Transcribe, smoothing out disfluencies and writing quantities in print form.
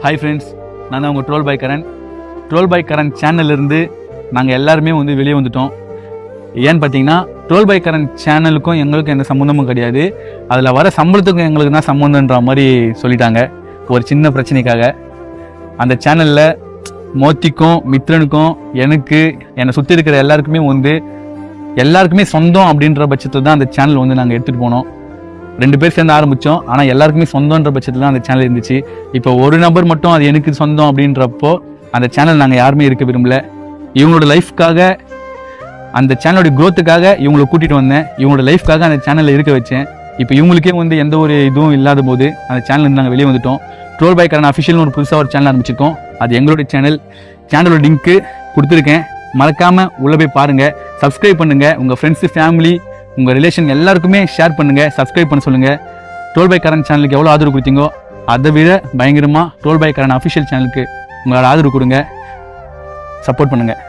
Hi friends, நான் தான் உங்கள் ட்ரோல் பை கரண் சேனல்லேருந்து நாங்கள் எல்லாருமே வெளியே வந்துட்டோம். ஏன்னு பார்த்தீங்கன்னா ட்ரோல் பை கரண் சேனலுக்கும் எங்களுக்கும் எந்த சம்மந்தமும் கிடையாது. அதில் வர சம்பளத்துக்கும் எங்களுக்கு தான் சம்மந்தன்ற மாதிரி சொல்லிட்டாங்க ஒரு சின்ன பிரச்சனைக்காக. அந்த சேனலில் மோத்திக்கும் மித்ரனுக்கும் எனக்கு என்னை சுற்றி இருக்கிற எல்லாருக்குமே சொந்தம் அப்படின்ற பட்சத்தில் தான் அந்த சேனல் நாங்கள் எடுத்துகிட்டு போனோம். 2 பேர் சேர்ந்து ஆரம்பித்தோம். ஆனால் எல்லாருக்குமே சொந்தன்ற பட்சத்தில் தான் அந்த சேனல் இருந்துச்சு. இப்போ ஒரு நபர் மட்டும் அது எனக்கு சொந்தம் அப்படின்றப்போ அந்த சேனல் நாங்கள் யாருமே இருக்க விரும்பல. இவங்களோட லைஃப்காக, அந்த சேனலோட க்ரோத்துக்காக இவங்களை கூட்டிகிட்டு வந்தேன். இவங்களோட லைஃப்காக அந்த சேனலில் இருக்க வச்சேன். இப்போ இவங்களுக்கே எந்த ஒரு இதுவும் இல்லாத போது அந்த சேனல் நாங்கள் வெளியே வந்துட்டோம். ட்ரோல் பை கரண் அஃபிஷியல்னு ஒரு புதுசாக ஒரு சேனல் ஆரம்பிச்சிருக்கோம். அது எங்களோட சேனலோட லிங்க்கு கொடுத்துருக்கேன். மறக்காமல் உள்ளே போய் பாருங்கள், சப்ஸ்கிரைப் பண்ணுங்கள். உங்கள் ஃப்ரெண்ட்ஸு, ஃபேமிலி, உங்கள் ரிலேஷன் எல்லாருக்குமே ஷேர் பண்ணுங்கள், சப்ஸ்கிரைப் பண்ண சொல்லுங்கள். ட்ரோல் பை கரண் சேனலுக்கு எவ்வளோ ஆதரவு கொடுத்தீங்கோ அதை விட பயங்கரமாக ட்ரோல் பை கரண் அஃபிஷியல் சேனலுக்கு உங்களோட ஆதரவு கொடுங்க, சப்போர்ட் பண்ணுங்கள்.